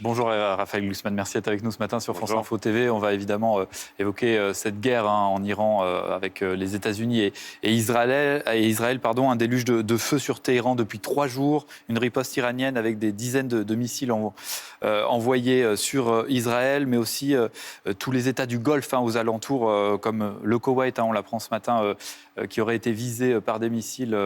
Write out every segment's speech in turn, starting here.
Bonjour Raphaël Glucksmann, merci d'être avec nous ce matin sur France Bonjour. Info TV. On va évidemment évoquer cette guerre en Iran avec les États-Unis et Israël, un déluge de feu sur Téhéran depuis 3 jours, une riposte iranienne avec des dizaines de missiles envoyés sur Israël, mais aussi tous les États du Golfe aux alentours, comme le Koweït, on l'apprend ce matin, qui aurait été visé par des missiles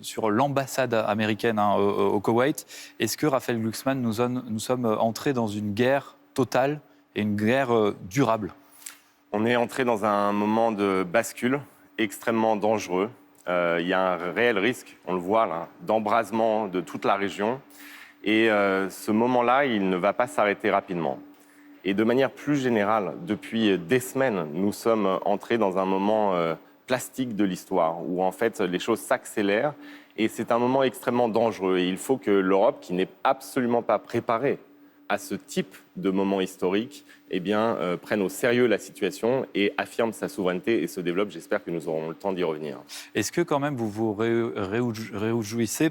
sur l'ambassade américaine au Koweït. Est-ce que, Raphaël Glucksmann, nous sommes entrés dans une guerre totale et une guerre durable? On est entré dans un moment de bascule extrêmement dangereux. Il y a un réel risque, on le voit là, d'embrasement de toute la région. Et ce moment-là, il ne va pas s'arrêter rapidement. Et de manière plus générale, depuis des semaines, nous sommes entrés dans un moment plastique de l'histoire, où en fait les choses s'accélèrent. Et c'est un moment extrêmement dangereux. Et il faut que l'Europe, qui n'est absolument pas préparée à ce type de moment historique, prenne au sérieux la situation et affirme sa souveraineté et se développe. J'espère que nous aurons le temps d'y revenir. Est-ce que quand même vous vous réjouissez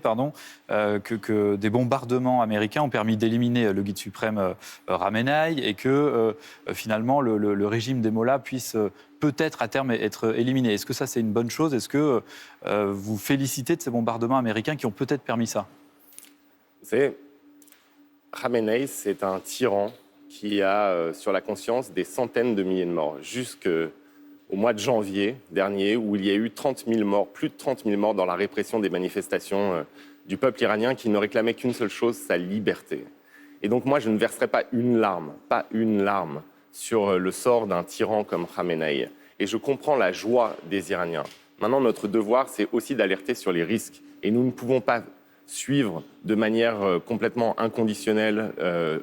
que des bombardements américains ont permis d'éliminer le guide suprême Khamenei et que finalement le régime des Mollahs puisse peut-être à terme être éliminé? Est-ce que ça c'est une bonne chose? Est-ce que vous félicitez de ces bombardements américains qui ont peut-être permis ça? Vous savez, Khamenei, c'est un tyran qui a sur la conscience des centaines de milliers de morts, jusqu'au mois de janvier dernier, où il y a eu 30 000 morts, plus de 30 000 morts dans la répression des manifestations du peuple iranien qui ne réclamait qu'une seule chose, sa liberté. Et donc moi, je ne verserai pas une larme sur le sort d'un tyran comme Khamenei. Et je comprends la joie des Iraniens. Maintenant, notre devoir, c'est aussi d'alerter sur les risques. Et nous ne pouvons pas suivre de manière complètement inconditionnelle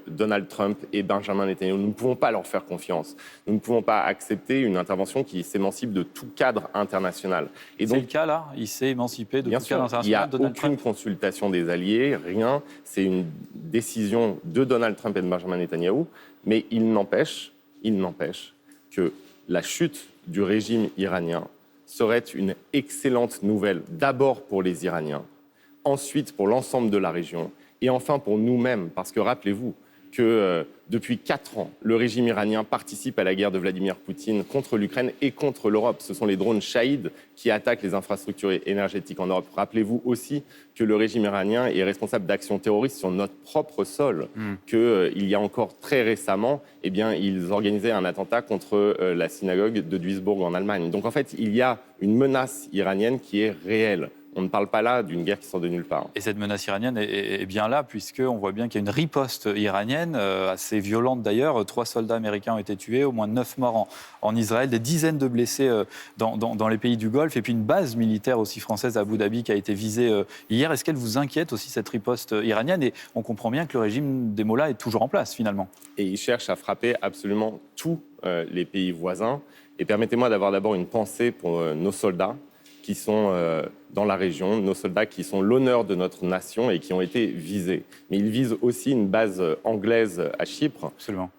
Donald Trump et Benjamin Netanyahu. Nous ne pouvons pas leur faire confiance. Nous ne pouvons pas accepter une intervention qui s'émancipe de tout cadre international. Et donc, c'est le cas là? Il s'est émancipé de tout cadre international? Il n'y a Donald aucune Trump consultation des alliés, rien. C'est une décision de Donald Trump et de Benjamin Netanyahu. Mais il n'empêche que la chute du régime iranien serait une excellente nouvelle, d'abord pour les Iraniens, ensuite pour l'ensemble de la région, et enfin pour nous-mêmes, parce que rappelez-vous que depuis 4 ans, le régime iranien participe à la guerre de Vladimir Poutine contre l'Ukraine et contre l'Europe. Ce sont les drones Shahid qui attaquent les infrastructures énergétiques en Europe. Rappelez-vous aussi que le régime iranien est responsable d'actions terroristes sur notre propre sol, qu'il y a encore très récemment, ils organisaient un attentat contre la synagogue de Duisbourg en Allemagne. Donc en fait, il y a une menace iranienne qui est réelle. On ne parle pas là d'une guerre qui sort de nulle part. Et cette menace iranienne est bien là, puisqu'on voit bien qu'il y a une riposte iranienne, assez violente d'ailleurs. 3 soldats américains ont été tués, au moins 9 morts en Israël, des dizaines de blessés dans les pays du Golfe, et puis une base militaire aussi française à Abu Dhabi qui a été visée hier. Est-ce qu'elle vous inquiète aussi, cette riposte iranienne? Et on comprend bien que le régime des Mollahs est toujours en place, finalement. Et il cherche à frapper absolument tous les pays voisins. Et permettez-moi d'avoir d'abord une pensée pour nos soldats qui sont dans la région, nos soldats qui sont l'honneur de notre nation et qui ont été visés. Mais ils visent aussi une base anglaise à Chypre. Absolument.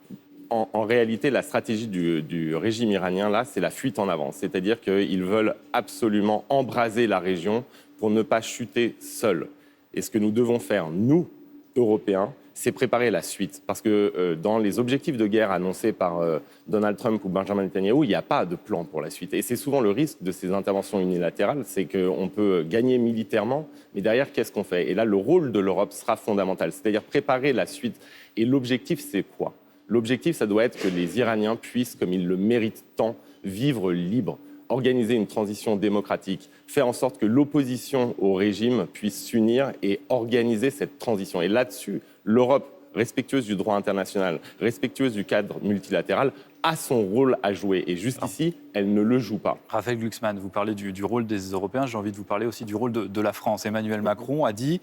En réalité, la stratégie du régime iranien, là, c'est la fuite en avant. C'est-à-dire qu'ils veulent absolument embraser la région pour ne pas chuter seuls. Et ce que nous devons faire, nous, Européens, c'est préparer la suite. Parce que dans les objectifs de guerre annoncés par Donald Trump ou Benjamin Netanyahu, il n'y a pas de plan pour la suite. Et c'est souvent le risque de ces interventions unilatérales, c'est qu'on peut gagner militairement, mais derrière, qu'est-ce qu'on fait? Et là, le rôle de l'Europe sera fondamental, c'est-à-dire préparer la suite. Et l'objectif, c'est quoi? L'objectif, ça doit être que les Iraniens puissent, comme ils le méritent tant, vivre libres, organiser une transition démocratique, faire en sorte que l'opposition au régime puisse s'unir et organiser cette transition. Et là-dessus, l'Europe, respectueuse du droit international, respectueuse du cadre multilatéral, a son rôle à jouer. Et jusqu'ici, elle ne le joue pas. Raphaël Glucksmann, vous parlez du rôle des Européens. J'ai envie de vous parler aussi du rôle de la France. Emmanuel Macron a dit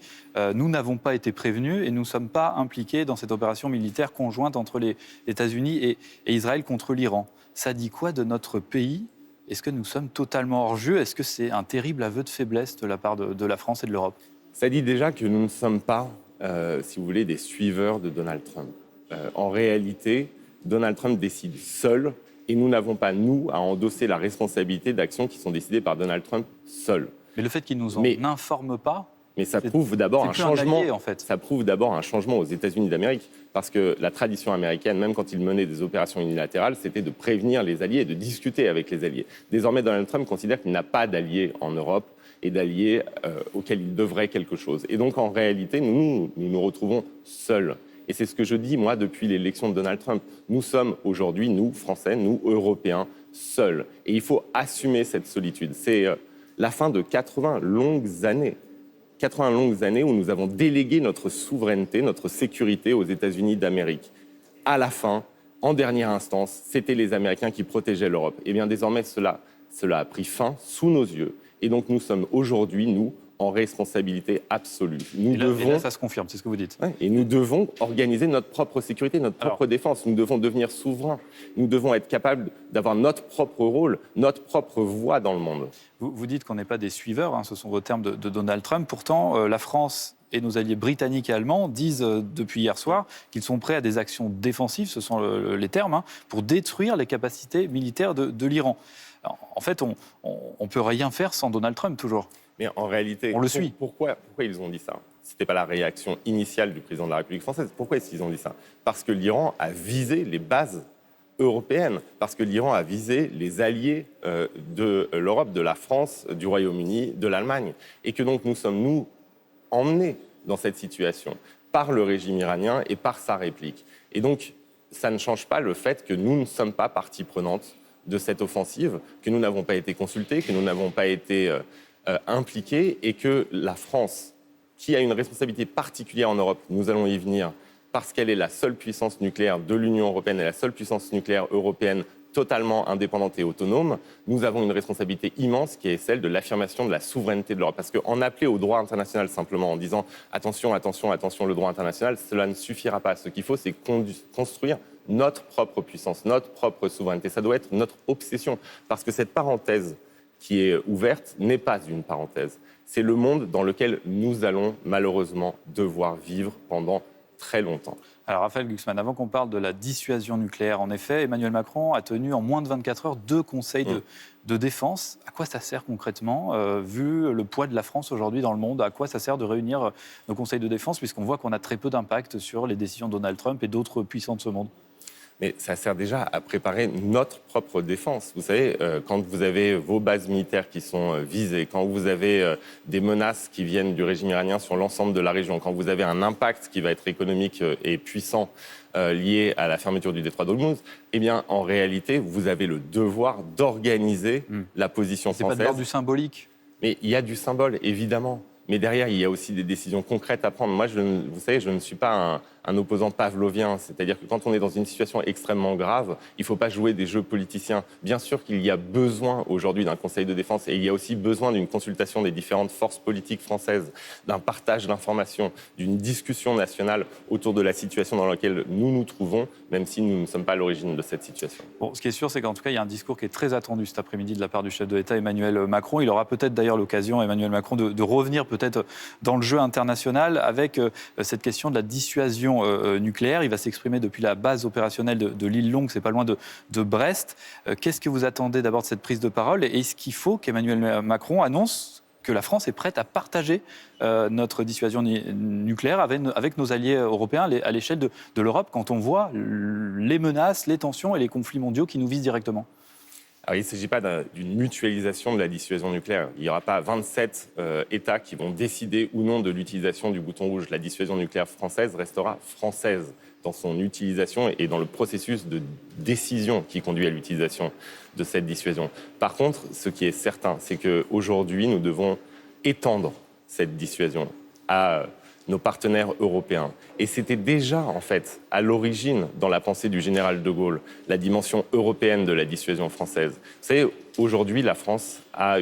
nous n'avons pas été prévenus et nous ne sommes pas impliqués dans cette opération militaire conjointe entre les États-Unis et Israël contre l'Iran. Ça dit quoi de notre pays? Est-ce que nous sommes totalement hors jeu? Est-ce que c'est un terrible aveu de faiblesse de la part de la France et de l'Europe? Ça dit déjà que nous ne sommes pas, si vous voulez, des suiveurs de Donald Trump. En réalité, Donald Trump décide seul et nous n'avons pas, nous, à endosser la responsabilité d'actions qui sont décidées par Donald Trump seul. Mais le fait qu'il ne nous en informe pas, Mais ça prouve d'abord un changement. Allié, en fait. Ça prouve d'abord un changement aux États-Unis d'Amérique, parce que la tradition américaine, même quand ils menaient des opérations unilatérales, c'était de prévenir les alliés et de discuter avec les alliés. Désormais, Donald Trump considère qu'il n'a pas d'alliés en Europe et d'alliés auxquels il devrait quelque chose. Et donc, en réalité, nous nous retrouvons seuls. Et c'est ce que je dis, moi, depuis l'élection de Donald Trump. Nous sommes aujourd'hui, nous, Français, nous, Européens, seuls. Et il faut assumer cette solitude. C'est la fin de 80 longues années. 80 longues années où nous avons délégué notre souveraineté, notre sécurité aux États-Unis d'Amérique. À la fin, en dernière instance, c'était les Américains qui protégeaient l'Europe. Et bien désormais, cela a pris fin sous nos yeux. Et donc nous sommes aujourd'hui, nous, en responsabilité absolue. Et là, ça se confirme, c'est ce que vous dites. Ouais, et nous devons organiser notre propre sécurité, notre propre défense. Nous devons devenir souverains. Nous devons être capables d'avoir notre propre rôle, notre propre voix dans le monde. Vous dites qu'on n'est pas des suiveurs, hein, ce sont vos termes de Donald Trump. Pourtant, la France et nos alliés britanniques et allemands disent depuis hier soir qu'ils sont prêts à des actions défensives, ce sont les termes, hein, pour détruire les capacités militaires de l'Iran. Alors, en fait, on ne peut rien faire sans Donald Trump, toujours. Mais en réalité, on le suit. Pourquoi ils ont dit ça ? Ce n'était pas la réaction initiale du président de la République française. Pourquoi est-ce qu'ils ont dit ça ? Parce que l'Iran a visé les bases européennes, parce que l'Iran a visé les alliés de l'Europe, de la France, du Royaume-Uni, de l'Allemagne. Et que donc nous sommes, nous, emmenés dans cette situation par le régime iranien et par sa réplique. Et donc, ça ne change pas le fait que nous ne sommes pas partie prenante de cette offensive, que nous n'avons pas été consultés, que nous n'avons pas été impliqués, et que la France, qui a une responsabilité particulière en Europe, nous allons y venir, parce qu'elle est la seule puissance nucléaire de l'Union européenne et la seule puissance nucléaire européenne totalement indépendante et autonome, nous avons une responsabilité immense qui est celle de l'affirmation de la souveraineté de l'Europe. Parce qu'en appeler au droit international simplement en disant « attention, attention, attention, le droit international », cela ne suffira pas. Ce qu'il faut, c'est construire notre propre puissance, notre propre souveraineté. Ça doit être notre obsession, parce que cette parenthèse qui est ouverte n'est pas une parenthèse. C'est le monde dans lequel nous allons malheureusement devoir vivre pendant très longtemps. Alors Raphaël Glucksmann, avant qu'on parle de la dissuasion nucléaire, en effet, Emmanuel Macron a tenu en moins de 24 heures 2 conseils de défense. À quoi ça sert concrètement, vu le poids de la France aujourd'hui dans le monde ? À quoi ça sert de réunir nos conseils de défense, puisqu'on voit qu'on a très peu d'impact sur les décisions de Donald Trump et d'autres puissants de ce monde ? Mais ça sert déjà à préparer notre propre défense. Vous savez, quand vous avez vos bases militaires qui sont visées, quand vous avez des menaces qui viennent du régime iranien sur l'ensemble de la région, quand vous avez un impact qui va être économique et puissant lié à la fermeture du détroit d'Ormuz, eh bien, en réalité, vous avez le devoir d'organiser la position française. C'est pas de l'ordre du symbolique ? Mais il y a du symbole, évidemment. Mais derrière, il y a aussi des décisions concrètes à prendre. Moi, vous savez, je ne suis pas un opposant pavlovien. C'est-à-dire que quand on est dans une situation extrêmement grave, il ne faut pas jouer des jeux politiciens. Bien sûr qu'il y a besoin aujourd'hui d'un conseil de défense, et il y a aussi besoin d'une consultation des différentes forces politiques françaises, d'un partage d'informations, d'une discussion nationale autour de la situation dans laquelle nous nous trouvons, même si nous ne sommes pas à l'origine de cette situation. Bon, ce qui est sûr, c'est qu'en tout cas, il y a un discours qui est très attendu cet après-midi de la part du chef de l'État, Emmanuel Macron. Il aura peut-être d'ailleurs l'occasion, Emmanuel Macron, de revenir peut-être dans le jeu international avec cette question de la dissuasion nucléaire. Il va s'exprimer depuis la base opérationnelle de l'île Longue, c'est pas loin de Brest. Qu'est-ce que vous attendez d'abord de cette prise de parole ? Et est-ce qu'il faut qu'Emmanuel Macron annonce que la France est prête à partager notre dissuasion nucléaire avec nos alliés européens à l'échelle de l'Europe, quand on voit les menaces, les tensions et les conflits mondiaux qui nous visent directement ? Alors, il ne s'agit pas d'une mutualisation de la dissuasion nucléaire. Il n'y aura pas 27 États qui vont décider ou non de l'utilisation du bouton rouge. La dissuasion nucléaire française restera française dans son utilisation et dans le processus de décision qui conduit à l'utilisation de cette dissuasion. Par contre, ce qui est certain, c'est qu'aujourd'hui, nous devons étendre cette dissuasion à nos partenaires européens. Et c'était déjà, en fait, à l'origine, dans la pensée du général de Gaulle, la dimension européenne de la dissuasion française. Vous savez, aujourd'hui, la France a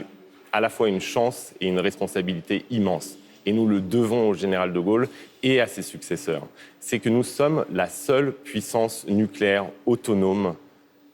à la fois une chance et une responsabilité immense. Et nous le devons au général de Gaulle et à ses successeurs. C'est que nous sommes la seule puissance nucléaire autonome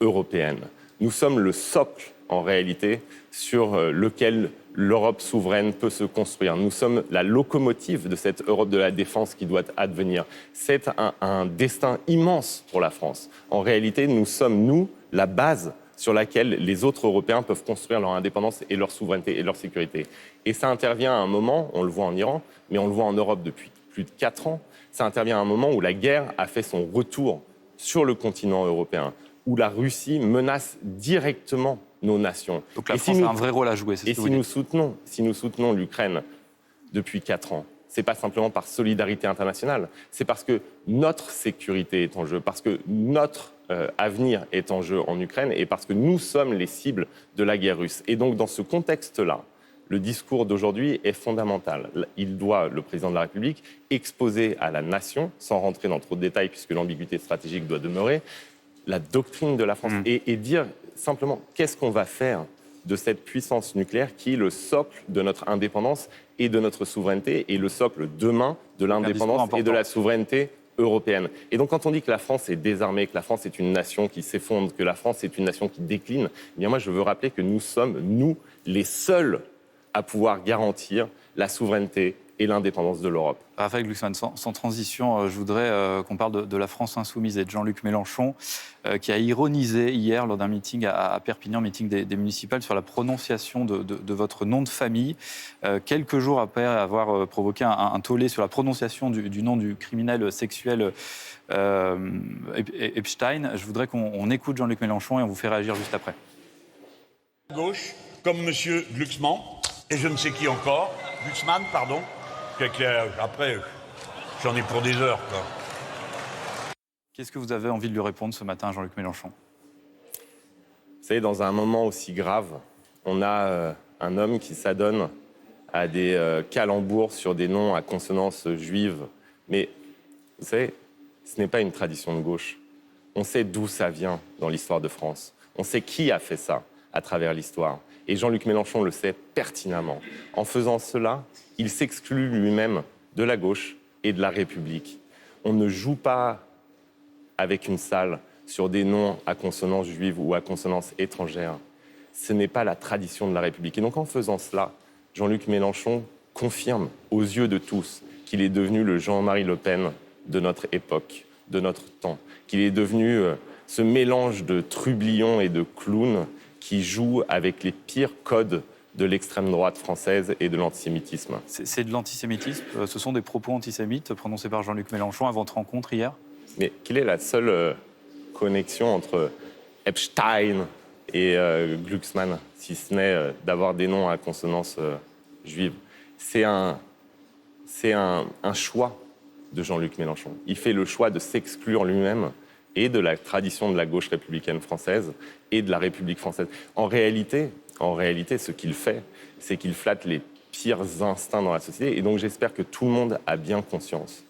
européenne. Nous sommes le socle, en réalité, sur lequel l'Europe souveraine peut se construire. Nous sommes la locomotive de cette Europe de la défense qui doit advenir. C'est un destin immense pour la France. En réalité, nous sommes, nous, la base sur laquelle les autres Européens peuvent construire leur indépendance et leur souveraineté et leur sécurité. Et ça intervient à un moment, on le voit en Iran, mais on le voit en Europe depuis plus de 4 ans, ça intervient à un moment où la guerre a fait son retour sur le continent européen, où la Russie menace directement nos nations. Donc la France a un vrai rôle à jouer, c'est ce que vous dites. Si nous soutenons l'Ukraine depuis 4 ans, c'est pas simplement par solidarité internationale, c'est parce que notre sécurité est en jeu, parce que notre avenir est en jeu en Ukraine et parce que nous sommes les cibles de la guerre russe. Et donc dans ce contexte-là, le discours d'aujourd'hui est fondamental. Il doit, le président de la République, exposer à la nation, sans rentrer dans trop de détails puisque l'ambiguïté stratégique doit demeurer, la doctrine de la France et dire simplement qu'est-ce qu'on va faire de cette puissance nucléaire qui est le socle de notre indépendance et de notre souveraineté et le socle demain de l'indépendance et de la souveraineté européenne. Et donc quand on dit que la France est désarmée, que la France est une nation qui s'effondre, que la France est une nation qui décline, eh bien moi je veux rappeler que nous sommes, nous, les seuls à pouvoir garantir la souveraineté et l'indépendance de l'Europe. Raphaël Glucksmann, sans transition, je voudrais qu'on parle de la France insoumise et de Jean-Luc Mélenchon, qui a ironisé hier lors d'un meeting à Perpignan, meeting des municipales, sur la prononciation de votre nom de famille. Quelques jours après avoir provoqué un tollé sur la prononciation du nom du criminel sexuel Epstein, je voudrais qu'on écoute Jean-Luc Mélenchon et on vous fait réagir juste après. Gauche, comme M. Glucksmann, et je ne sais qui encore, Glucksmann, pardon. Après, j'en ai pour des heures, quoi. Qu'est-ce que vous avez envie de lui répondre ce matin, Jean-Luc Mélenchon ? Vous savez, dans un moment aussi grave, on a un homme qui s'adonne à des calembours sur des noms à consonance juive. Mais, vous savez, ce n'est pas une tradition de gauche. On sait d'où ça vient dans l'histoire de France. On sait qui a fait ça à travers l'histoire. Et Jean-Luc Mélenchon le sait pertinemment. En faisant cela, il s'exclut lui-même de la gauche et de la République. On ne joue pas avec une salle sur des noms à consonance juive ou à consonance étrangère. Ce n'est pas la tradition de la République. Et donc en faisant cela, Jean-Luc Mélenchon confirme aux yeux de tous qu'il est devenu le Jean-Marie Le Pen de notre époque, de notre temps, qu'il est devenu ce mélange de trublion et de clown qui joue avec les pires codes de l'extrême droite française et de l'antisémitisme. C'est de l'antisémitisme. Ce sont des propos antisémites prononcés par Jean-Luc Mélenchon à votre rencontre hier ? Mais quelle est la seule connexion entre Epstein et Glucksmann, si ce n'est d'avoir des noms à consonance juive ? C'est un choix de Jean-Luc Mélenchon. Il fait le choix de s'exclure lui-même et de la tradition de la gauche républicaine française et de la République française. En réalité, ce qu'il fait, c'est qu'il flatte les pires instincts dans la société. Et donc, j'espère que tout le monde a bien conscience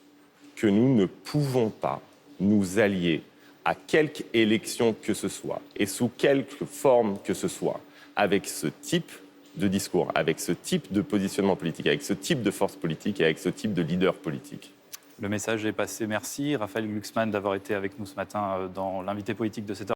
que nous ne pouvons pas nous allier à quelque élection que ce soit et sous quelque forme que ce soit avec ce type de discours, avec ce type de positionnement politique, avec ce type de force politique et avec ce type de leader politique. Le message est passé. Merci Raphaël Glucksmann d'avoir été avec nous ce matin dans l'invité politique de cette heure.